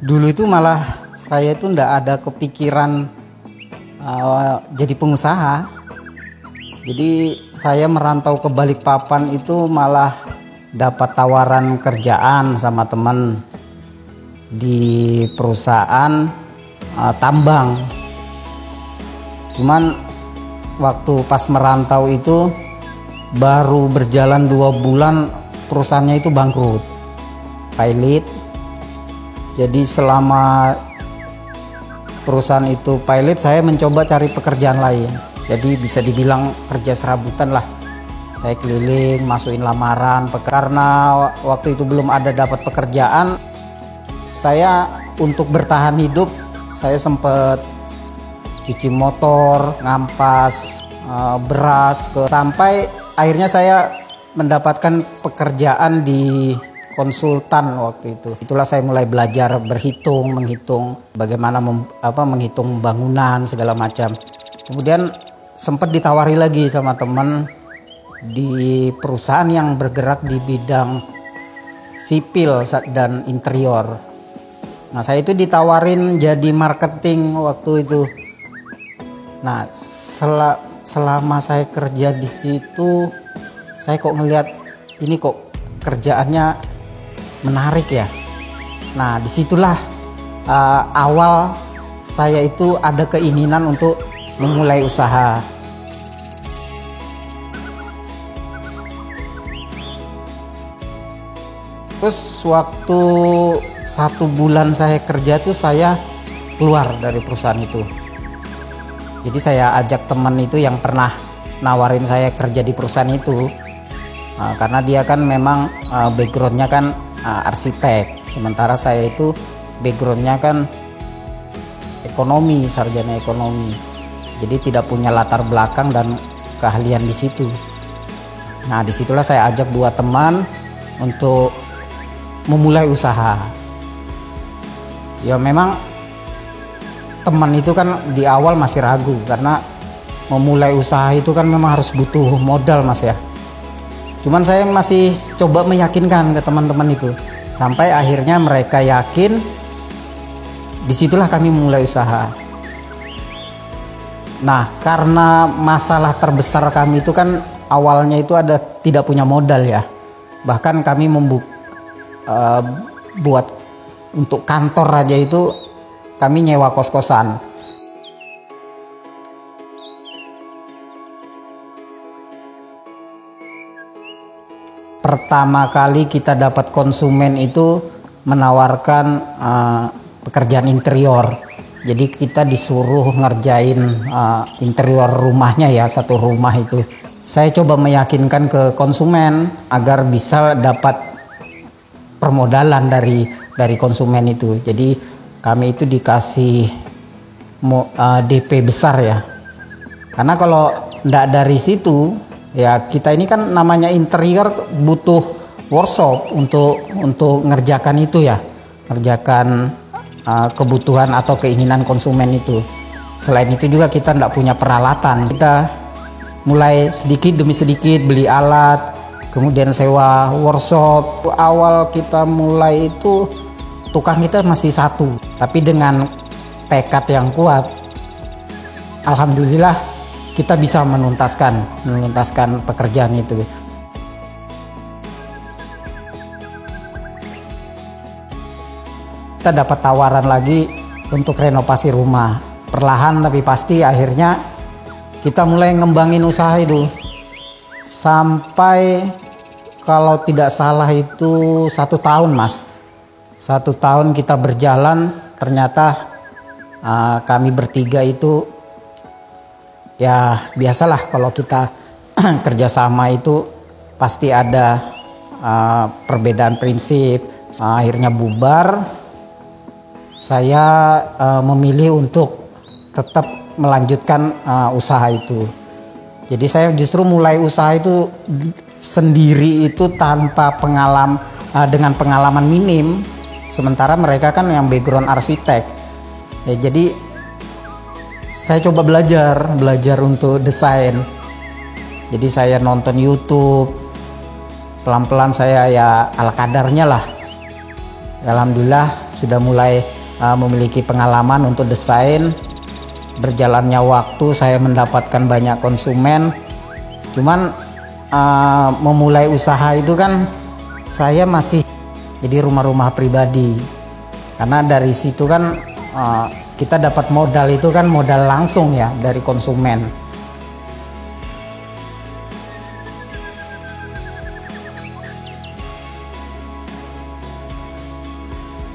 Dulu itu malah saya itu ndak ada kepikiran jadi pengusaha. Jadi saya merantau ke Balikpapan itu malah dapat tawaran kerjaan sama teman di perusahaan tambang. Cuman waktu pas merantau itu baru berjalan 2 bulan perusahaannya itu bangkrut, pilot. Jadi selama perusahaan itu pilot, saya mencoba cari pekerjaan lain. Jadi bisa dibilang kerja serabutan lah. Saya keliling masukin lamaran, karena waktu itu belum ada dapat pekerjaan. Saya untuk bertahan hidup, saya sempat cuci motor, ngampas beras, sampai akhirnya saya mendapatkan pekerjaan di konsultan waktu itu. Itulah saya mulai belajar menghitung bagaimana menghitung bangunan segala macam. Kemudian sempat ditawari lagi sama teman di perusahaan yang bergerak di bidang sipil dan interior. Nah, saya itu ditawarin jadi marketing waktu itu. Nah, selama saya kerja di situ, saya kok ngelihat ini kok kerjaannya menarik ya. Nah, disitulah awal saya itu ada keinginan untuk memulai usaha. Terus waktu 1 bulan saya kerja tuh saya keluar dari perusahaan itu. Jadi saya ajak teman itu yang pernah nawarin saya kerja di perusahaan itu, karena dia kan memang backgroundnya kan arsitek, sementara saya itu backgroundnya kan ekonomi, sarjana ekonomi. Jadi tidak punya latar belakang dan keahlian di situ. Nah, disitulah saya ajak 2 teman untuk memulai usaha. Ya memang teman itu kan di awal masih ragu, karena memulai usaha itu kan memang harus butuh modal, Mas ya. Cuman saya masih coba meyakinkan ke teman-teman itu, sampai akhirnya mereka yakin. Disitulah kami mulai usaha. Nah, karena masalah terbesar kami itu kan awalnya itu tidak punya modal ya. Bahkan kami buat untuk kantor aja itu kami nyewa kos-kosan. Pertama kali kita dapat konsumen itu menawarkan pekerjaan interior. Jadi kita disuruh ngerjain interior rumahnya ya, satu rumah itu. Saya coba meyakinkan ke konsumen agar bisa dapat permodalan dari konsumen itu. Jadi kami itu dikasih DP besar ya. Karena kalau enggak dari situ, ya kita ini kan namanya interior butuh workshop untuk ngerjakan itu ya, ngerjakan kebutuhan atau keinginan konsumen itu. Selain itu juga kita tidak punya peralatan. Kita mulai sedikit demi sedikit beli alat, kemudian sewa workshop. Awal kita mulai itu tukang kita masih 1, tapi dengan tekad yang kuat, alhamdulillah kita bisa menuntaskan pekerjaan itu. Kita dapat tawaran lagi untuk renovasi rumah. Perlahan tapi pasti akhirnya kita mulai ngembangin usaha itu. Sampai kalau tidak salah itu 1 tahun, Mas. 1 tahun kita berjalan, ternyata kami bertiga itu ya biasalah kalau kita kerjasama itu pasti ada perbedaan prinsip. Akhirnya bubar. Saya memilih untuk tetap melanjutkan usaha itu. Jadi saya justru mulai usaha itu sendiri itu tanpa dengan pengalaman minim. Sementara mereka kan yang background arsitek. Ya, jadi saya coba belajar untuk desain. Jadi saya nonton YouTube, pelan-pelan saya ya ala kadarnya lah. Alhamdulillah sudah mulai memiliki pengalaman untuk desain. Berjalannya waktu saya mendapatkan banyak konsumen. Cuman memulai usaha itu kan saya masih jadi rumah-rumah pribadi, karena dari situ kan kita dapat modal itu kan modal langsung ya dari konsumen.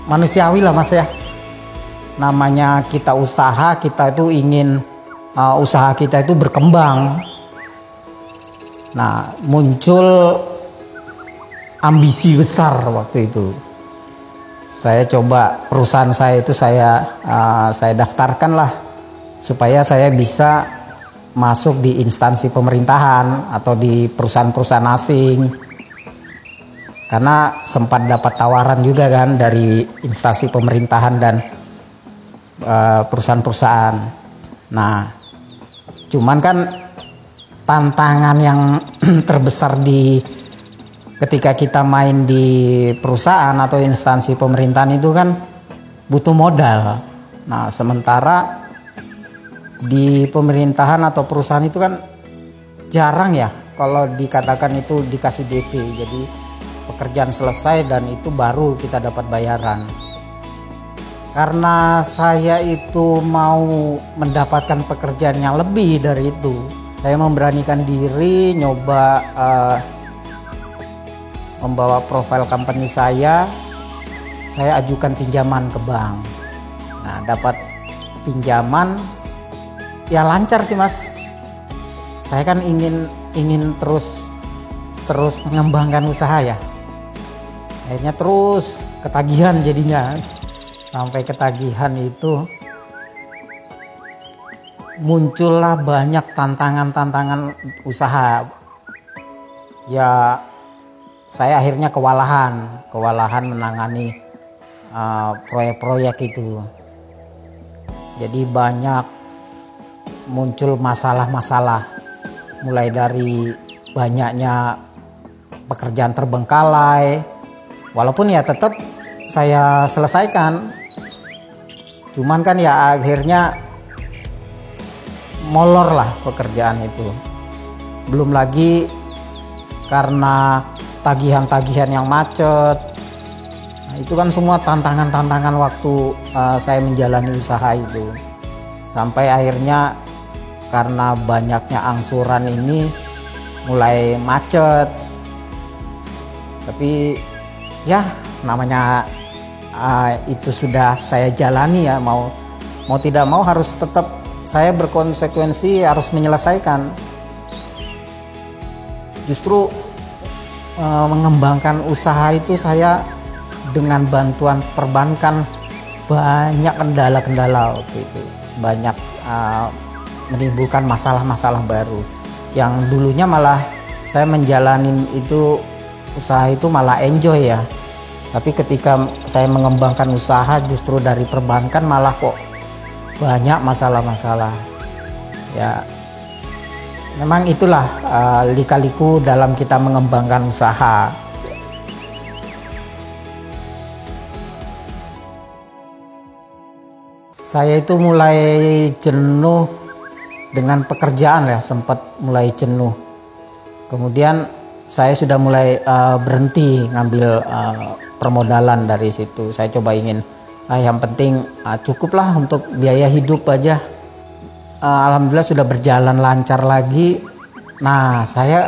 Manusiawi lah Mas ya, namanya kita usaha, kita itu ingin usaha kita itu berkembang. Nah, muncul ambisi besar waktu itu. Saya coba perusahaan saya itu saya daftarkan lah supaya saya bisa masuk di instansi pemerintahan atau di perusahaan-perusahaan asing. Karena sempat dapat tawaran juga kan dari instansi pemerintahan dan perusahaan-perusahaan. Nah, cuman kan tantangan yang terbesar ketika kita main di perusahaan atau instansi pemerintahan itu kan butuh modal. Nah, sementara di pemerintahan atau perusahaan itu kan jarang ya kalau dikatakan itu dikasih DP. Jadi pekerjaan selesai dan itu baru kita dapat bayaran. Karena saya itu mau mendapatkan pekerjaan yang lebih dari itu, saya memberanikan diri nyoba membawa profil company saya ajukan pinjaman ke bank. Nah, dapat pinjaman ya lancar sih Mas. Saya kan ingin terus mengembangkan usaha ya. Akhirnya terus ketagihan jadinya. Sampai ketagihan itu muncullah banyak tantangan usaha. Ya saya akhirnya kewalahan menangani proyek-proyek itu. Jadi banyak muncul masalah-masalah, mulai dari banyaknya pekerjaan terbengkalai, walaupun ya tetap saya selesaikan. Cuman kan ya akhirnya molor lah pekerjaan itu. Belum lagi karena tagihan-tagihan yang macet. Nah, itu kan semua tantangan-tantangan waktu saya menjalani usaha itu. Sampai akhirnya karena banyaknya angsuran ini mulai macet. Tapi ya namanya itu sudah saya jalani ya, mau tidak mau harus tetap saya berkonsekuensi harus menyelesaikan. Justru mengembangkan usaha itu saya dengan bantuan perbankan banyak kendala-kendala waktu itu, banyak menimbulkan masalah-masalah baru yang dulunya malah saya menjalanin itu usaha itu malah enjoy ya. Tapi ketika saya mengembangkan usaha justru dari perbankan malah kok banyak masalah-masalah. Ya memang itulah lika-liku dalam kita mengembangkan usaha. Saya itu mulai jenuh dengan pekerjaan ya, sempat mulai jenuh. Kemudian saya sudah mulai berhenti ngambil permodalan dari situ. Saya coba ingin yang penting cukuplah untuk biaya hidup aja. Alhamdulillah sudah berjalan lancar lagi. Nah, saya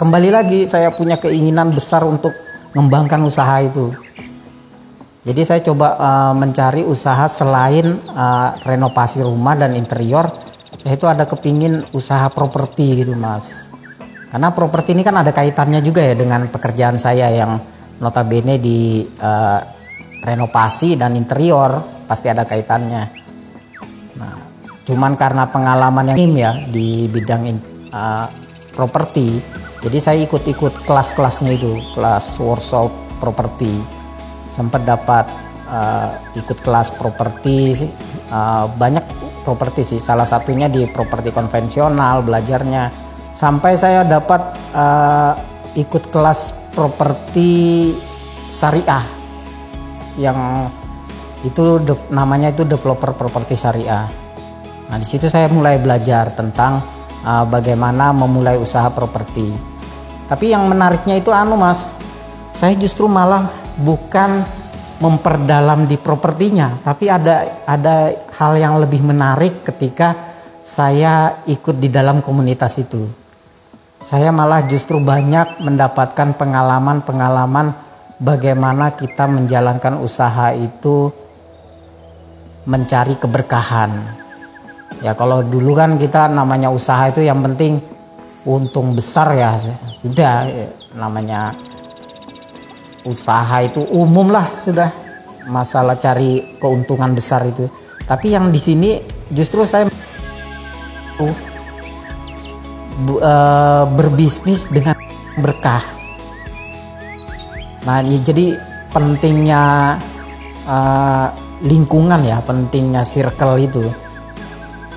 kembali lagi, saya punya keinginan besar untuk mengembangkan usaha itu. Jadi saya coba mencari usaha selain renovasi rumah dan interior. Saya itu ada kepingin usaha properti gitu Mas. Karena properti ini kan ada kaitannya juga ya dengan pekerjaan saya yang notabene di renovasi dan interior, pasti ada kaitannya. Nah, cuman karena pengalaman yang ya di bidang properti, jadi saya ikut kelas-kelasnya itu, kelas workshop properti. Sempat dapat ikut kelas properti, banyak properti sih, salah satunya di properti konvensional belajarnya. Sampai saya dapat ikut kelas properti syariah yang Itu namanya itu developer properti syariah. Nah, di situ saya mulai belajar tentang bagaimana memulai usaha properti. Tapi yang menariknya itu Mas, saya justru malah bukan memperdalam di propertinya, tapi ada hal yang lebih menarik ketika saya ikut di dalam komunitas itu. Saya malah justru banyak mendapatkan pengalaman bagaimana kita menjalankan usaha itu mencari keberkahan. Ya kalau dulu kan kita namanya usaha itu yang penting untung besar ya sudah, namanya usaha itu umum lah sudah, masalah cari keuntungan besar itu. Tapi yang di sini justru saya berbisnis dengan berkah. Nah jadi pentingnya lingkungan ya, pentingnya circle itu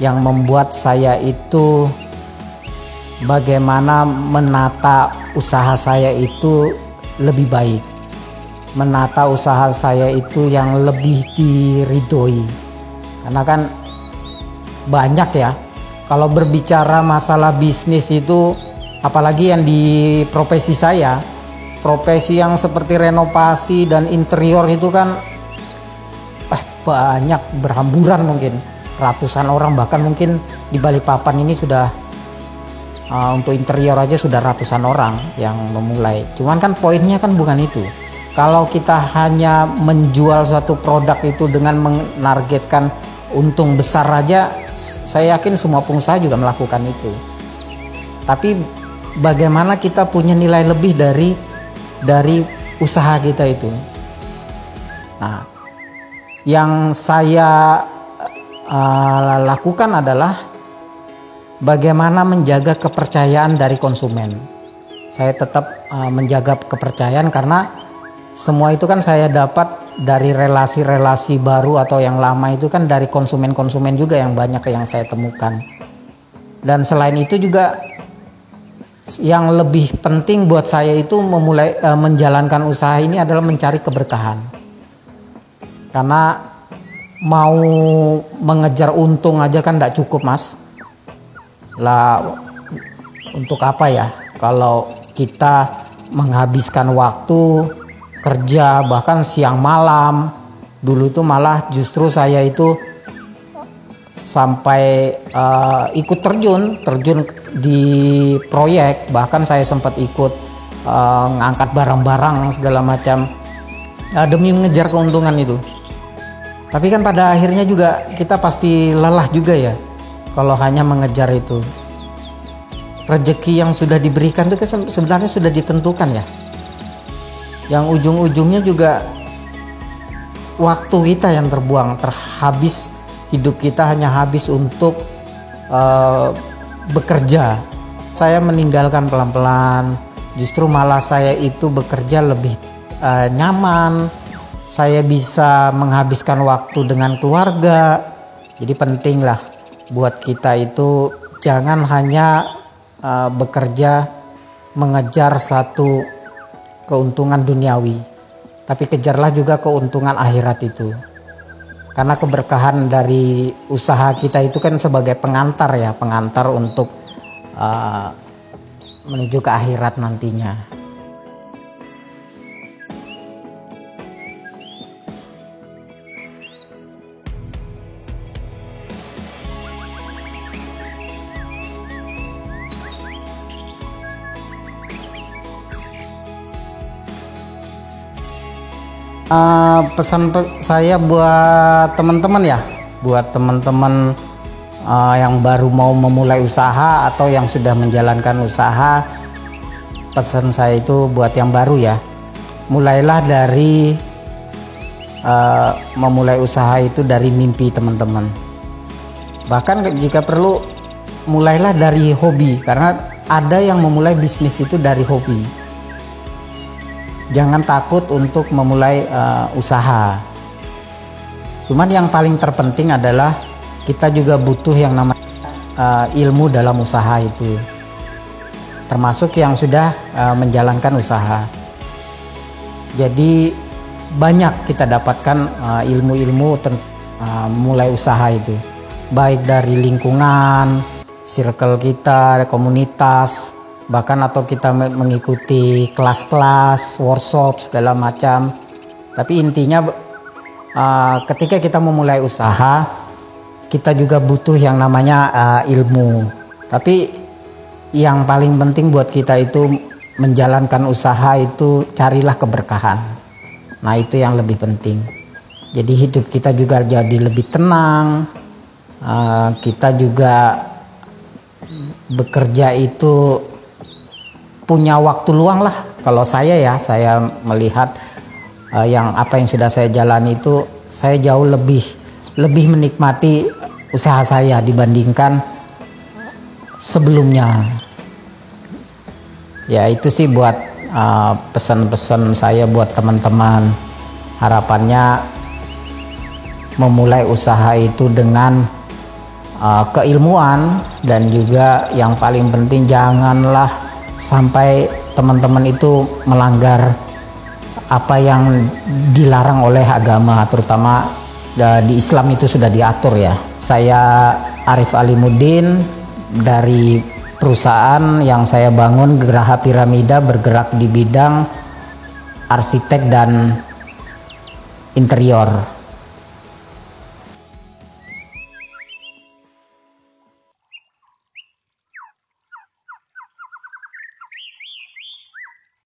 yang membuat saya itu bagaimana menata usaha saya itu lebih baik, menata usaha saya itu yang lebih diridhoi. Karena kan banyak ya, kalau berbicara masalah bisnis itu, apalagi yang di profesi saya, profesi yang seperti renovasi dan interior itu kan banyak, berhamburan, mungkin ratusan orang, bahkan mungkin di Balikpapan ini sudah untuk interior aja sudah ratusan orang yang memulai. Cuman kan poinnya kan bukan itu. Kalau kita hanya menjual suatu produk itu dengan menargetkan untung besar aja, saya yakin semua pengusaha juga melakukan itu. Tapi bagaimana kita punya nilai lebih dari usaha kita itu. Nah, yang saya lakukan adalah bagaimana menjaga kepercayaan dari konsumen. Saya tetap menjaga kepercayaan karena semua itu kan saya dapat dari relasi-relasi baru atau yang lama itu kan dari konsumen-konsumen juga yang banyak yang saya temukan. Dan selain itu juga yang lebih penting buat saya itu memulai menjalankan usaha ini adalah mencari keberkahan. Karena mau mengejar untung aja kan tidak cukup, Mas. Lah untuk apa ya kalau kita menghabiskan waktu kerja bahkan siang malam. Dulu itu malah justru saya itu sampai ikut terjun di proyek, bahkan saya sempat ikut ngangkat barang-barang segala macam demi mengejar keuntungan itu. Tapi kan pada akhirnya juga kita pasti lelah juga ya kalau hanya mengejar itu. Rezeki yang sudah diberikan itu sebenarnya sudah ditentukan ya. Yang ujung-ujungnya juga waktu kita yang terbuang, terhabis, hidup kita hanya habis untuk bekerja. Saya meninggalkan pelan-pelan, justru malah saya itu bekerja lebih nyaman. Saya bisa menghabiskan waktu dengan keluarga. Jadi penting lah buat kita itu jangan hanya bekerja mengejar satu keuntungan duniawi, tapi kejarlah juga keuntungan akhirat itu. Karena keberkahan dari usaha kita itu kan sebagai pengantar ya, pengantar untuk menuju ke akhirat nantinya. Pesan saya buat teman-teman ya, buat teman-teman yang baru mau memulai usaha atau yang sudah menjalankan usaha, pesan saya itu buat yang baru ya, mulailah dari memulai usaha itu dari mimpi teman-teman. Bahkan jika perlu mulailah dari hobi, karena ada yang memulai bisnis itu dari hobi. Jangan takut untuk memulai usaha. Cuman yang paling terpenting adalah kita juga butuh yang namanya ilmu dalam usaha itu. Termasuk yang sudah menjalankan usaha. Jadi banyak kita dapatkan ilmu-ilmu mulai usaha itu, baik dari lingkungan, circle kita, komunitas, bahkan atau kita mengikuti kelas-kelas, workshop segala macam. Tapi intinya ketika kita memulai usaha, kita juga butuh yang namanya ilmu. Tapi yang paling penting buat kita itu menjalankan usaha itu, carilah keberkahan. Nah, itu yang lebih penting. Jadi hidup kita juga jadi lebih tenang. Kita juga bekerja itu punya waktu luang lah. Kalau saya melihat apa yang sudah saya jalani itu, saya jauh lebih menikmati usaha saya dibandingkan sebelumnya. Ya, itu sih buat pesan-pesan saya buat teman-teman. Harapannya memulai usaha itu dengan keilmuan, dan juga yang paling penting janganlah sampai teman-teman itu melanggar apa yang dilarang oleh agama, terutama di Islam itu sudah diatur ya. Saya Arif Alimuddin dari perusahaan yang saya bangun, Geraha Piramida, bergerak di bidang arsitek dan interior.